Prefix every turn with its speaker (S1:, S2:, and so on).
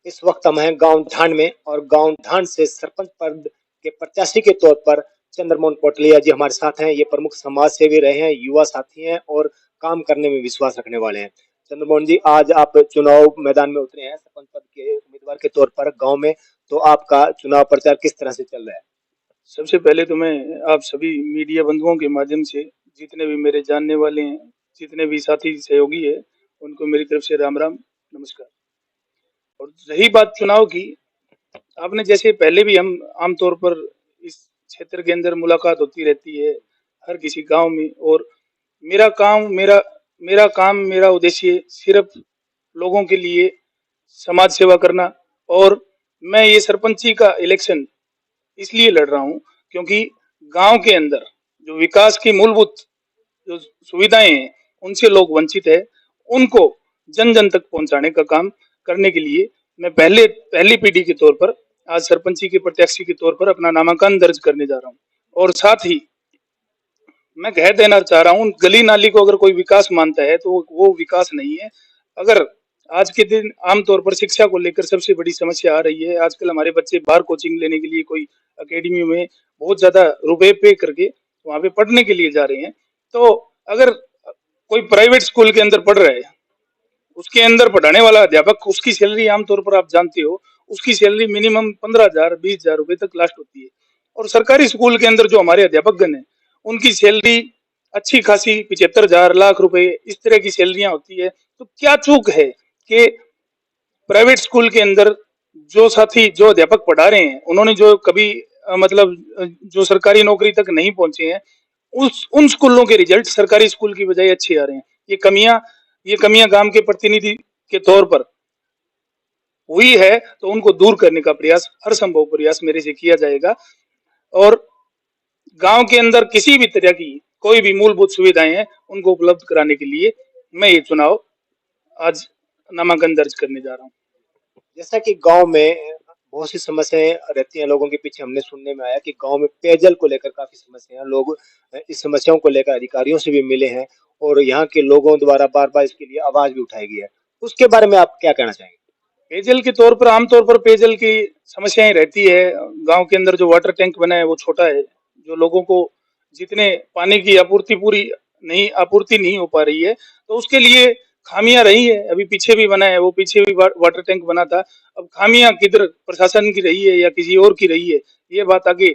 S1: इस वक्त हम हैं गांव ढांड में और गांव ढांड से सरपंच पद के प्रत्याशी के तौर पर चंद्रमोहन कोटलिया जी हमारे साथ हैं। ये प्रमुख समाज सेवी रहे हैं, युवा साथी हैं और काम करने में विश्वास रखने वाले हैं। चंद्रमोहन जी, आज आप चुनाव मैदान में उतरे हैं सरपंच पद के उम्मीदवार के तौर पर गांव में, तो आपका चुनाव प्रचार किस तरह से चल रहा है?
S2: सबसे पहले तो मैं आप सभी मीडिया बंधुओं के माध्यम से जितने भी मेरे जानने वाले हैं, जितने भी साथी सहयोगी है, उनको मेरी तरफ से राम राम नमस्कार। और रही बात चुनाव की, आपने जैसे पहले भी हम आमतौर पर इस क्षेत्र के अंदर मुलाकात होती रहती है हर किसी गांव में। और मेरा काम मेरा मेरा काम मेरा उद्देश्य सिर्फ लोगों के लिए समाज सेवा करना। और मैं ये सरपंची का इलेक्शन इसलिए लड़ रहा हूँ क्योंकि गांव के अंदर जो विकास की मूलभूत जो सुविधाएं हैं उनसे लोग वंचित है, उनको जन जन तक पहुंचाने का काम करने के लिए मैं पहली पीढ़ी के तौर पर आज सरपंची के प्रत्याशी के तौर पर अपना नामांकन दर्ज करने जा रहा हूँ। और साथ ही मैं कह देना चाह रहा हूँ, गली नाली को अगर कोई विकास मानता है तो वो विकास नहीं है। अगर आज के दिन आमतौर पर शिक्षा को लेकर सबसे बड़ी समस्या आ रही है, आजकल हमारे बच्चे बाहर कोचिंग लेने के लिए कोई अकेडमी में बहुत ज्यादा रुपए पे करके वहां पे पढ़ने के लिए जा रहे हैं। तो अगर कोई प्राइवेट स्कूल के अंदर पढ़ रहा है, उसके अंदर पढ़ाने वाला अध्यापक, उसकी सैलरी आमतौर पर आप जानते हो, उसकी सैलरी मिनिमम 15,000 20,000 रुपए तक लास्ट होती है। और सरकारी स्कूल के अंदर जो हमारे अध्यापक गण है, उनकी सैलरी अच्छी खासी 75,000 लाख रुपए इस तरह की सैलरियां होती है। तो क्या चूक है कि प्राइवेट स्कूल के अंदर जो साथी जो अध्यापक पढ़ा रहे हैं, उन्होंने जो कभी जो सरकारी नौकरी तक नहीं पहुंचे हैं, उस उन स्कूलों के रिजल्ट सरकारी स्कूल की बजाय अच्छे आ रहे हैं। ये कमियां गांव के प्रतिनिधि के तौर पर हुई है, तो उनको दूर करने का प्रयास, हर संभव प्रयास मेरे से किया जाएगा। और गांव के अंदर किसी भी तरह की कोई भी मूलभूत सुविधाएं हैं, उनको उपलब्ध कराने के लिए मैं ये चुनाव आज नामांकन दर्ज करने जा रहा हूँ।
S1: जैसा कि गांव में बहुत सी समस्याएं रहती हैं लोगों के पीछे, हमने सुनने में आया कि गांव में पेयजल को लेकर काफी समस्याएं हैं। लोग इस समस्याओं को लेकर अधिकारियों से भी मिले हैं और यहाँ के लोगों द्वारा बार बार इसके लिए आवाज भी उठाई गई है। उसके बारे में आप क्या कहना चाहेंगे?
S2: पेयजल के तौर पर आमतौर पर पेयजल की समस्याएं रहती है। गांव के अंदर जो वाटर टैंक बना है वो छोटा है, जो लोगों को जितने पानी की आपूर्ति नहीं हो पा रही है, तो उसके लिए खामियां रही है। अभी पीछे भी बना है, वो पीछे भी वाटर टैंक बना था। अब खामियां किधर प्रशासन की रही है या किसी और की रही है, ये बात आगे